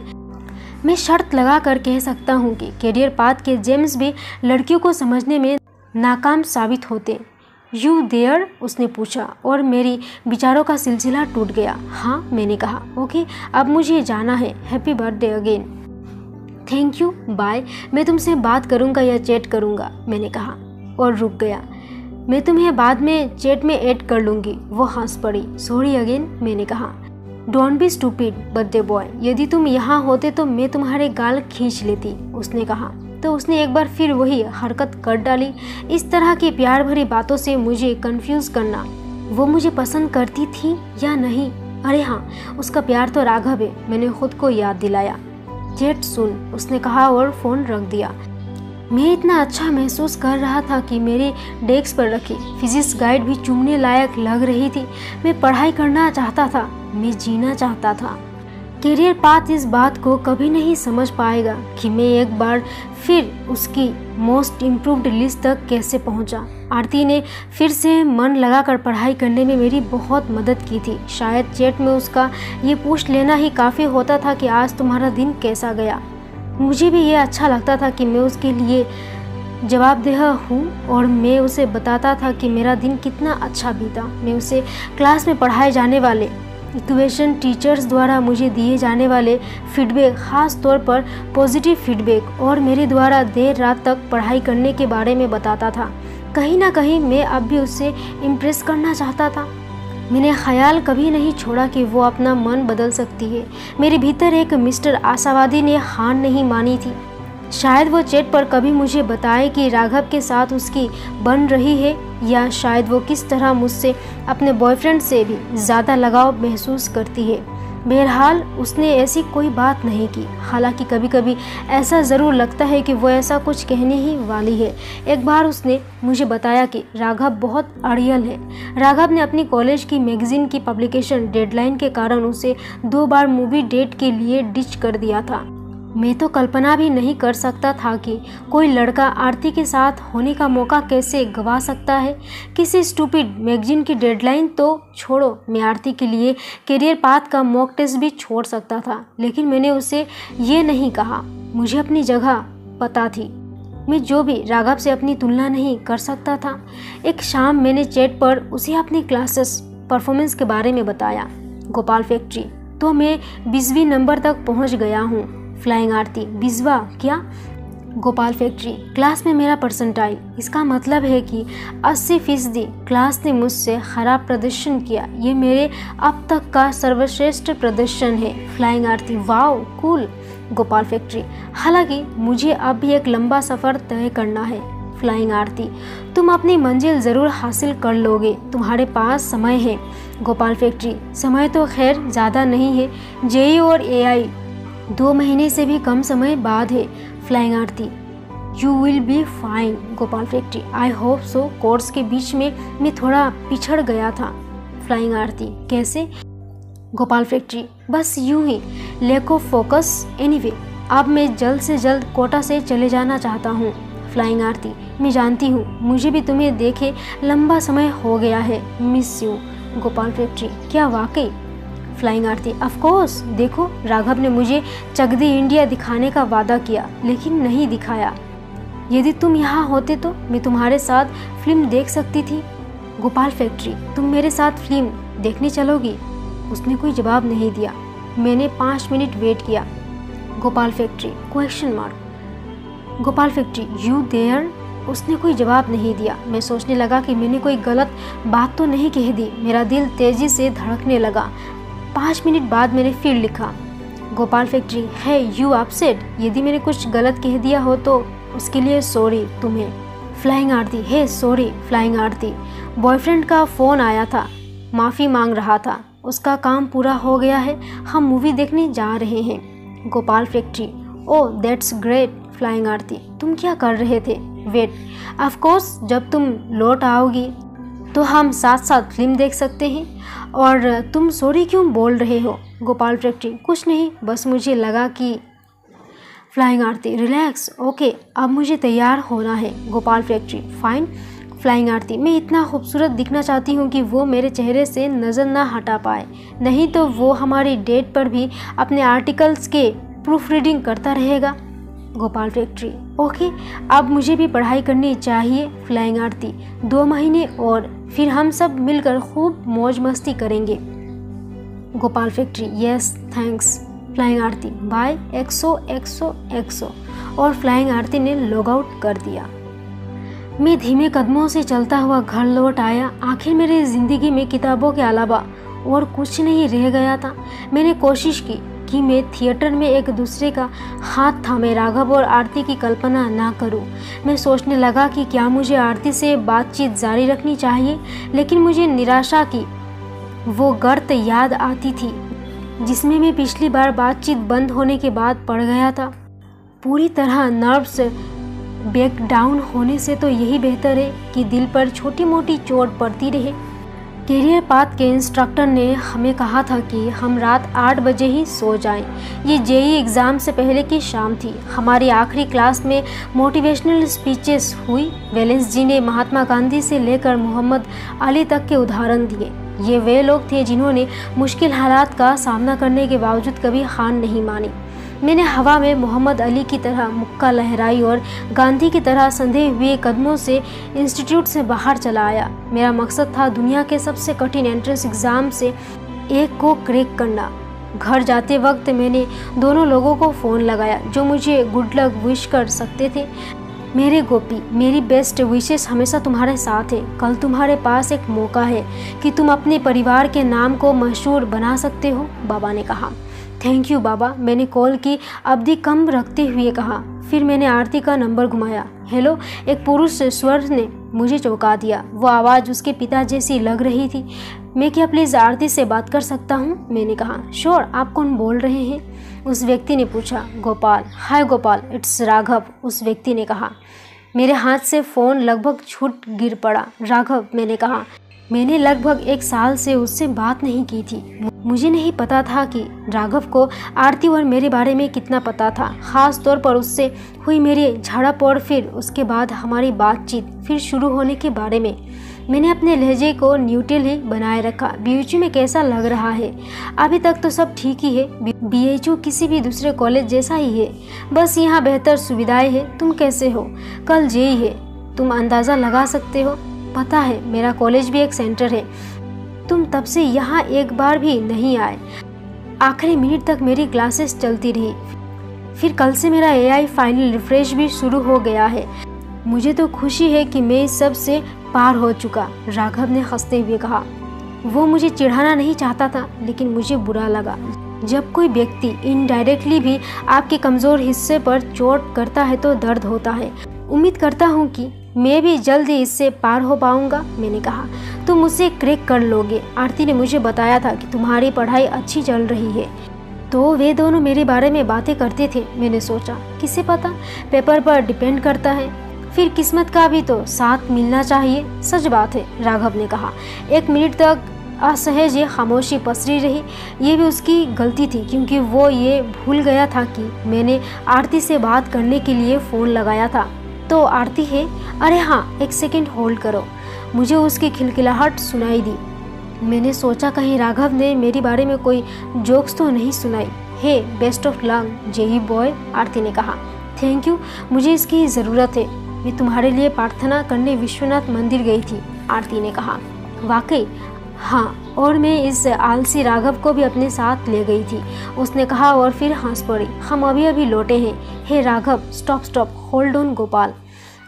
Speaker 1: मैं शर्त लगा कर कह सकता हूँ कि कैरियर पाथ के जेम्स भी लड़कियों को समझने में नाकाम साबित होते। यू देयर, उसने पूछा और मेरी विचारों का सिलसिला टूट गया। हाँ, मैंने कहा। ओके, अब मुझे जाना है। Happy birthday again. Thank you, bye. मैं तुमसे बात करूँगा या चैट करूँगा, मैंने कहा और रुक गया। मैं तुम्हें बाद में चैट में ऐड कर लूँगी, वो हंस पड़ी। सॉरी अगेन, मैंने कहा। Don't be stupid birthday boy, यदि तुम यहाँ होते तो मैं तुम्हारे गाल खींच लेती, उसने कहा। तो उसने एक बार फिर वही हरकत कर डाली। इस तरह की प्यार भरी बातों से मुझे कंफ्यूज करना। वो मुझे पसंद करती थी या नहीं? अरे हाँ, उसका प्यार तो राघव है, मैंने खुद को याद दिलाया। चैट सुन, उसने कहा और फ़ोन रख दिया। मैं इतना अच्छा महसूस कर रहा था कि मेरे डेस्क पर रखी फिजिक्स गाइड भी चूमने लायक लग रही थी। मैं पढ़ाई करना चाहता था, मैं जीना चाहता था। कैरियर पाथ इस बात को कभी नहीं समझ पाएगा कि मैं एक बार फिर उसकी मोस्ट इम्प्रूव्ड लिस्ट तक कैसे पहुंचा। आरती ने फिर से मन लगाकर पढ़ाई करने में मेरी बहुत मदद की थी। शायद चैट में उसका ये पूछ लेना ही काफ़ी होता था कि आज तुम्हारा दिन कैसा गया। मुझे भी ये अच्छा लगता था कि मैं उसके लिए जवाबदेह हूँ और मैं उसे बताता था कि मेरा दिन कितना अच्छा बीता। मैं उसे क्लास में पढ़ाए जाने वाले इक्वेशन टीचर्स द्वारा मुझे दिए जाने वाले फीडबैक, ख़ास तौर पर पॉजिटिव फीडबैक और मेरे द्वारा देर रात तक पढ़ाई करने के बारे में बताता था। कहीं ना कहीं मैं अब भी उससे इम्प्रेस करना चाहता था। मैंने ख्याल कभी नहीं छोड़ा कि वो अपना मन बदल सकती है। मेरे भीतर एक मिस्टर आशावादी ने हार नहीं मानी थी। शायद वो चैट पर कभी मुझे बताए कि राघव के साथ उसकी बन रही है, या शायद वो किस तरह मुझसे अपने बॉयफ्रेंड से भी ज़्यादा लगाव महसूस करती है। बहरहाल उसने ऐसी कोई बात नहीं की। हालांकि कभी कभी ऐसा ज़रूर लगता है कि वो ऐसा कुछ कहने ही वाली है। एक बार उसने मुझे बताया कि राघव बहुत अड़ियल है। राघव ने अपनी कॉलेज की मैगज़ीन की पब्लिकेशन डेडलाइन के कारण उसे 2 बार मूवी डेट के लिए डिच कर दिया था। मैं तो कल्पना भी नहीं कर सकता था कि कोई लड़का आरती के साथ होने का मौका कैसे गंवा सकता है। किसी स्टूपिड मैगजीन की डेडलाइन तो छोड़ो, मैं आरती के लिए कैरियर पाथ का मॉक टेस्ट भी छोड़ सकता था, लेकिन मैंने उसे ये नहीं कहा। मुझे अपनी जगह पता थी। मैं जो भी राघव से अपनी तुलना नहीं कर सकता था। एक शाम मैंने चैट पर उसे अपनी क्लासेस परफॉर्मेंस के बारे में बताया। गोपाल फैक्ट्री, तो मैं 20वीं नंबर तक पहुंच गया हूँ। फ्लाइंग आरती, 20वां क्या? गोपाल फैक्ट्री, क्लास में मेरा परसेंटाइल, इसका मतलब है कि 80% क्लास ने मुझसे खराब प्रदर्शन किया। ये मेरे अब तक का सर्वश्रेष्ठ प्रदर्शन है। फ्लाइंग आरती, वाओ कूल। गोपाल फैक्ट्री, हालांकि मुझे अब भी एक लंबा सफ़र तय करना है। फ्लाइंग आरती, तुम अपनी मंजिल ज़रूर हासिल कर लोगे, तुम्हारे पास समय है। गोपाल फैक्ट्री, समय तो खैर ज़्यादा नहीं है, जेई और एआई 2 महीने से भी कम समय बाद है। Flying Aarti, you will be fine. Gopal factory, I hope so. Course के बीच में मैं थोड़ा पिछड़ गया था। फ्लाइंग आरती, कैसे? गोपाल फैक्ट्री, बस यूं ही, लैक ऑफ फोकस। एनीवे, अब मैं जल्द से जल्द कोटा से चले जाना चाहता हूँ। फ्लाइंग आरती, मैं जानती हूँ, मुझे भी तुम्हें देखे लंबा समय हो गया है। Miss you. गोपाल फैक्ट्री, क्या वाकई? Flying Aarti, of course. देखो, राघव ने मुझे चक दे इंडिया दिखाने का वादा किया, लेकिन नहीं दिखाया। यदि तुम यहाँ होते तो मैं तुम्हारे साथ फिल्म देख सकती थी। गोपाल फैक्ट्री, तुम मेरे साथ फिल्म देखने चलोगी? उसने कोई जवाब नहीं दिया। मैंने 5 मिनट वेट किया। Gopal factory, question mark. Gopal factory, you there? उसने कोई जवाब नहीं दिया। मैं सोचने लगा कि मैंने कोई गलत बात तो नहीं कह दी। मेरा दिल तेजी से धड़कने लगा। 5 मिनट बाद मैंने फिर लिखा, गोपाल फैक्ट्री, है यू अपसेट? यदि मैंने कुछ गलत कह दिया हो तो उसके लिए सॉरी तुम्हें। फ्लाइंग आरती, हे सॉरी। फ्लाइंग आरती, बॉयफ्रेंड का फ़ोन आया था, माफ़ी मांग रहा था, उसका काम पूरा हो गया है, हम मूवी देखने जा रहे हैं। Gopal factory. Oh that's great. Flying Aarti, तुम क्या कर रहे थे? वेट, ऑफ कोर्स जब तुम लौट आओगी तो हम साथ साथ फिल्म देख सकते हैं। और तुम सॉरी क्यों बोल रहे हो? गोपाल फैक्ट्री, कुछ नहीं, बस मुझे लगा कि। फ्लाइंग आरती, रिलैक्स, ओके अब मुझे तैयार होना है। Gopal factory, fine. फ्लाइंग आरती, मैं इतना खूबसूरत दिखना चाहती हूँ कि वो मेरे चेहरे से नज़र ना हटा पाए, नहीं तो वो हमारी डेट पर भी अपने आर्टिकल्स के प्रूफ रीडिंग करता रहेगा। गोपाल फैक्ट्री, ओके अब मुझे भी पढ़ाई करनी चाहिए। फ्लाइंग आरती, 2 महीने और फिर हम सब मिलकर खूब मौज मस्ती करेंगे। Gopal factory, yes thanks. Flying Aarti, bye. Xo xo xo. और फ्लाइंग आरती ने लॉग आउट कर दिया। मैं धीमे कदमों से चलता हुआ घर लौट आया। आखिर मेरी ज़िंदगी में किताबों के अलावा और कुछ नहीं रह गया था। मैंने कोशिश की कि मैं थिएटर में एक दूसरे का हाथ थामे राघव और आरती की कल्पना ना करूं। मैं सोचने लगा कि क्या मुझे आरती से बातचीत जारी रखनी चाहिए, लेकिन मुझे निराशा की वो गर्त याद आती थी जिसमें मैं पिछली बार बातचीत बंद होने के बाद पड़ गया था। पूरी तरह नर्व्स ब्रेक डाउन होने से तो यही बेहतर है कि दिल पर छोटी मोटी चोट पड़ती रहे। कैरियर पाथ के इंस्ट्रक्टर ने हमें कहा था कि हम रात 8 बजे ही सो जाएं। ये जेईई एग्ज़ाम से पहले की शाम थी। हमारी आखिरी क्लास में मोटिवेशनल स्पीचेस हुई। वैलेंस जी ने महात्मा गांधी से लेकर मोहम्मद अली तक के उदाहरण दिए। ये वे लोग थे जिन्होंने मुश्किल हालात का सामना करने के बावजूद कभी हार नहीं मानी। मैंने हवा में मोहम्मद अली की तरह मुक्का लहराई और गांधी की तरह संधे हुए कदमों से इंस्टीट्यूट से बाहर चला आया। मेरा मकसद था दुनिया के सबसे कठिन एंट्रेंस एग्ज़ाम से एक को क्रैक करना। घर जाते वक्त मैंने दोनों लोगों को फ़ोन लगाया जो मुझे गुड लक विश कर सकते थे। मेरे गोपी, मेरी बेस्ट विशेस हमेशा तुम्हारे साथ है। कल तुम्हारे पास एक मौका है कि तुम अपने परिवार के नाम को मशहूर बना सकते हो, बाबा ने कहा। थैंक यू बाबा, मैंने कॉल की अवधि कम रखते हुए कहा। फिर मैंने आरती का नंबर घुमाया। हेलो, एक पुरुष स्वर ने मुझे चौंका दिया। वो आवाज़ उसके पिता जैसी लग रही थी। मैं क्या प्लीज़ आरती से बात कर सकता हूँ? मैंने कहा। श्योर, आप कौन बोल रहे हैं? उस व्यक्ति ने पूछा। गोपाल। हाय गोपाल, इट्स राघव, उस व्यक्ति ने कहा। मेरे हाथ से फ़ोन लगभग छूट गिर पड़ा। राघव, मैंने कहा। मैंने लगभग 1 साल से उससे बात नहीं की थी। मुझे नहीं पता था कि राघव को आरती और मेरे बारे में कितना पता था, ख़ास तौर पर उससे हुई मेरी झड़प और फिर उसके बाद हमारी बातचीत फिर शुरू होने के बारे में। मैंने अपने लहजे को न्यूट्रल ही बनाए रखा। बीएचयू में कैसा लग रहा है? अभी तक तो सब ठीक ही है। बीएचयू किसी भी दूसरे कॉलेज जैसा ही है, बस यहाँ बेहतर सुविधाएं हैं। तुम कैसे हो? कल जेईई है, तुम अंदाज़ा लगा सकते हो। पता है, मेरा कॉलेज भी एक सेंटर है। तुम तब से यहाँ एक बार भी नहीं आए। आखिरी मिनट तक मेरी क्लासेस चलती रही। फिर कल से मेरा एआई फाइनल रिफ्रेश भी शुरू हो गया है। मुझे तो खुशी है कि मैं इस सब से पार हो चुका, राघव ने हंसते हुए कहा। वो मुझे चिढ़ाना नहीं चाहता था, लेकिन मुझे बुरा लगा। जब कोई व्यक्ति इनडायरेक्टली भी आपके कमज़ोर हिस्से पर चोट करता है तो दर्द होता है। उम्मीद करता हूँ कि मैं भी जल्द ही इससे पार हो पाऊंगा, मैंने कहा। तुम मुझसे क्रैक कर लोगे। आरती ने मुझे बताया था कि तुम्हारी पढ़ाई अच्छी चल रही है। तो वे दोनों मेरे बारे में बातें करते थे। मैंने सोचा, किसे पता, पेपर पर डिपेंड करता है। फिर किस्मत का भी तो साथ मिलना चाहिए। सच बात है, राघव ने कहा। 1 मिनट तक असहज खामोशी पसरी रही। ये भी उसकी गलती थी, क्योंकि वो ये भूल गया था कि मैंने आरती से बात करने के लिए फ़ोन लगाया था। तो आरती है? अरे हाँ, 1 सेकंड होल्ड करो। मुझे उसकी खिलखिलाहट सुनाई दी। मैंने सोचा कहीं राघव ने मेरे बारे में कोई जोक्स तो नहीं सुनाई। Hey, best of luck JEE boy, Aarti ने कहा। थैंक यू, मुझे इसकी ज़रूरत है। मैं तुम्हारे लिए प्रार्थना करने विश्वनाथ मंदिर गई थी, आरती ने कहा। वाकई? हाँ, और मैं इस आलसी राघव को भी अपने साथ ले गई थी, उसने कहा और फिर हंस पड़ी। हम अभी अभी लौटे हैं। Hey Raghav, stop, hold on Gopal.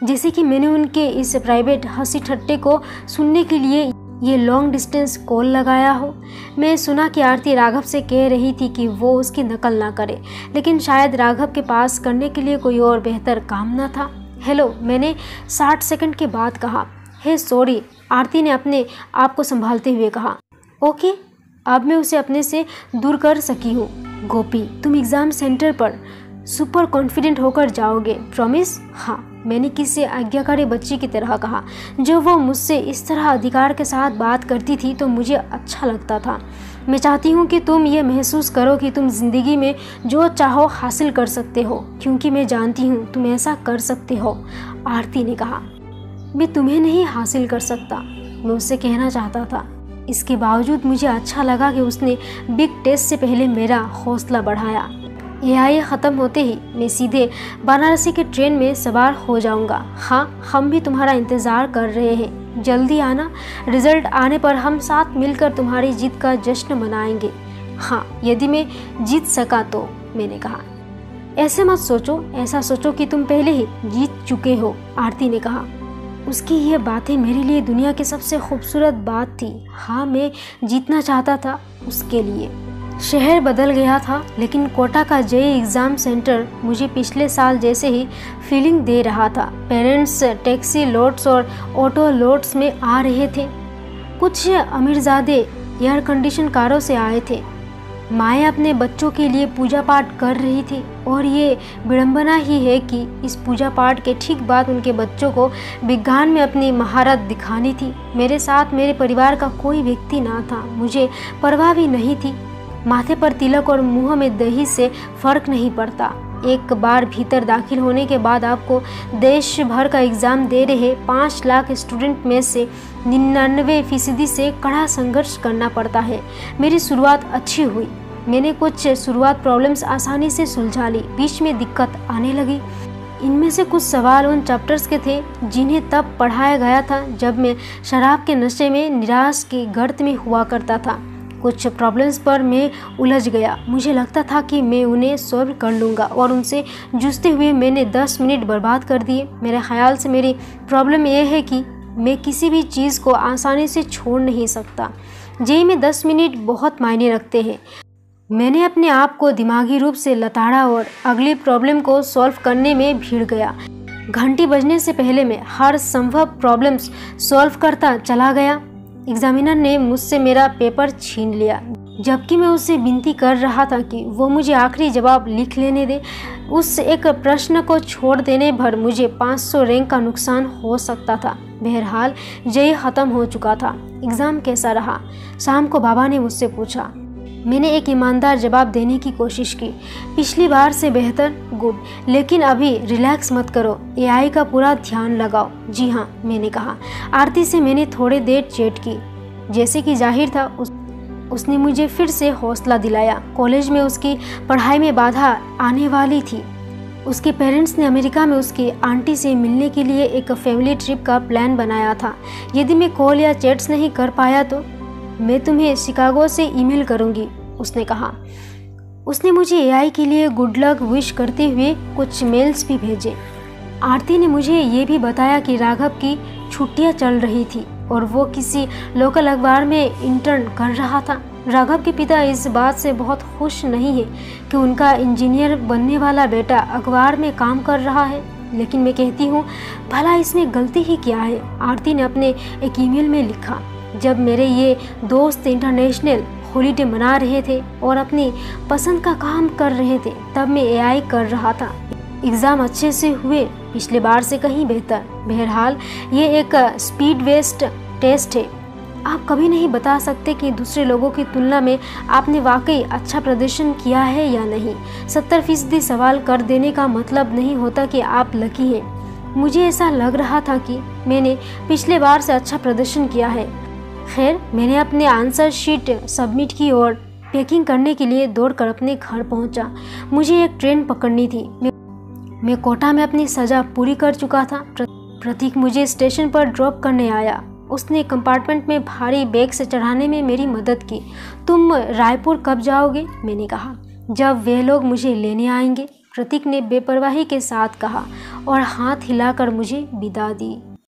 Speaker 1: जैसे कि मैंने उनके इस प्राइवेट हंसी ठट्टे को सुनने के लिए ये लॉन्ग डिस्टेंस कॉल लगाया हो। मैं सुना कि आरती राघव से कह रही थी कि वो उसकी नकल ना करे, लेकिन शायद राघव के पास करने के लिए कोई और बेहतर काम ना था। हेलो, मैंने 60 सेकंड के बाद कहा। हे सॉरी, आरती ने अपने आप को संभालते हुए कहा। ओके, अब मैं उसे अपने से दूर कर सकी हूँ। गोपी, तुम एग्ज़ाम सेंटर पर सुपर कॉन्फिडेंट होकर जाओगे, प्रॉमिस? हाँ, मैंने किसी आज्ञाकारी बच्ची की तरह कहा। जब वो मुझसे इस तरह अधिकार के साथ बात करती थी तो मुझे अच्छा लगता था। मैं चाहती हूँ कि तुम ये महसूस करो कि तुम ज़िंदगी में जो चाहो हासिल कर सकते हो, क्योंकि मैं जानती हूँ तुम ऐसा कर सकते हो। आरती ने कहा। मैं तुम्हें नहीं हासिल कर सकता, मैं उससे कहना चाहता था। इसके बावजूद मुझे अच्छा लगा कि उसने बिग टेस्ट से पहले मेरा हौसला बढ़ाया। एआई ख़त्म होते ही मैं सीधे बनारसी के ट्रेन में सवार हो जाऊंगा। हाँ, हम भी तुम्हारा इंतज़ार कर रहे हैं, जल्दी आना। रिज़ल्ट आने पर हम साथ मिलकर तुम्हारी जीत का जश्न मनाएंगे। हाँ, यदि मैं जीत सका तो, मैंने कहा। ऐसे मत सोचो, ऐसा सोचो कि तुम पहले ही जीत चुके हो, आरती ने कहा। उसकी ये बातें मेरे लिए दुनिया की सबसे खूबसूरत बात थी। हाँ, मैं जीतना चाहता था उसके लिए। शहर बदल गया था, लेकिन कोटा का जेईई एग्ज़ाम सेंटर मुझे पिछले साल जैसे ही फीलिंग दे रहा था। पेरेंट्स टैक्सी लोड्स और ऑटो लोड्स में आ रहे थे। कुछ अमीरजादे एयर कंडीशन कारों से आए थे। माएँ अपने बच्चों के लिए पूजा पाठ कर रही थी, और ये विडंबना ही है कि इस पूजा पाठ के ठीक बाद उनके बच्चों को विज्ञान में अपनी महारत दिखानी थी। मेरे साथ मेरे परिवार का कोई व्यक्ति ना था। मुझे परवाह भी नहीं थी। माथे पर तिलक और मुंह में दही से फर्क नहीं पड़ता। एक बार भीतर दाखिल होने के बाद आपको देश भर का एग्ज़ाम दे रहे 5 लाख स्टूडेंट में से 99% से कड़ा संघर्ष करना पड़ता है। मेरी शुरुआत अच्छी हुई। मैंने कुछ शुरुआत प्रॉब्लम्स आसानी से सुलझा ली। बीच में दिक्कत आने लगी। इनमें से कुछ सवाल उन चैप्टर्स के थे जिन्हें तब पढ़ाया गया था जब मैं शराब के नशे में निराश के गर्त में हुआ करता था। कुछ प्रॉब्लम्स पर मैं उलझ गया। मुझे लगता था कि मैं उन्हें सॉल्व कर लूँगा, और उनसे जूझते हुए मैंने 10 मिनट बर्बाद कर दिए। मेरे ख्याल से मेरी प्रॉब्लम यह है कि मैं किसी भी चीज़ को आसानी से छोड़ नहीं सकता। जेईई में 10 मिनट बहुत मायने रखते हैं। मैंने अपने आप को दिमागी रूप से लताड़ा और अगली प्रॉब्लम को सॉल्व करने में भीड़ गया। घंटी बजने से पहले मैं हर संभव प्रॉब्लम्स सॉल्व करता चला गया। एग्जामिनर ने मुझसे मेरा पेपर छीन लिया, जबकि मैं उससे विनती कर रहा था कि वो मुझे आखिरी जवाब लिख लेने दे। उस एक प्रश्न को छोड़ देने भर मुझे 500 रैंक का नुकसान हो सकता था। बहरहाल जेईई ख़त्म हो चुका था। एग्ज़ाम कैसा रहा? शाम को बाबा ने मुझसे पूछा। मैंने एक ईमानदार जवाब देने की कोशिश की। पिछली बार से बेहतर, गुड, लेकिन अभी रिलैक्स मत करो, एआई का पूरा ध्यान लगाओ। जी हाँ, मैंने कहा। आरती से मैंने थोड़ी देर चैट की। जैसे कि जाहिर था उसने मुझे फिर से हौसला दिलाया। कॉलेज में उसकी पढ़ाई में बाधा आने वाली थी। उसके पेरेंट्स ने अमेरिका में उसकी आंटी से मिलने के लिए एक फैमिली ट्रिप का प्लान बनाया था। यदि मैं कॉल या चैट्स नहीं कर पाया तो मैं तुम्हें शिकागो से ईमेल करूंगी, उसने कहा। उसने मुझे एआई के लिए गुड लक विश करते हुए कुछ मेल्स भी भेजे। आरती ने मुझे ये भी बताया कि राघव की छुट्टियां चल रही थी और वो किसी लोकल अखबार में इंटर्न कर रहा था। राघव के पिता इस बात से बहुत खुश नहीं है कि उनका इंजीनियर बनने वाला बेटा अखबार में काम कर रहा है, लेकिन मैं कहती हूँ भला इसमें गलती ही क्या है। आरती ने अपने एक ईमेल में लिखा, जब मेरे ये दोस्त इंटरनेशनल हॉलीडे मना रहे थे और अपनी पसंद का काम कर रहे थे, तब मैं एआई कर रहा था। एग्ज़ाम अच्छे से हुए, पिछले बार से कहीं बेहतर। बहरहाल ये एक स्पीड बेस्ड टेस्ट है। आप कभी नहीं बता सकते कि दूसरे लोगों की तुलना में आपने वाकई अच्छा प्रदर्शन किया है या नहीं। 70% सवाल कर देने का मतलब नहीं होता कि आप लकी हैं। मुझे ऐसा लग रहा था कि मैंने पिछले बार से अच्छा प्रदर्शन किया है। खैर, मैंने अपने आंसर शीट सबमिट की और पैकिंग करने के लिए दौड़कर अपने घर पहुंचा। मुझे एक ट्रेन पकड़नी थी। मैं कोटा में अपनी सज़ा पूरी कर चुका था। प्रतीक मुझे स्टेशन पर ड्रॉप करने आया। उसने कंपार्टमेंट में भारी बैग से चढ़ाने में मेरी मदद की। तुम रायपुर कब जाओगे? मैंने कहा। जब वे लोग मुझे लेने आएंगे, प्रतीक ने बेपरवाही के साथ कहा और हाथ हिलाकर मुझे विदा दी।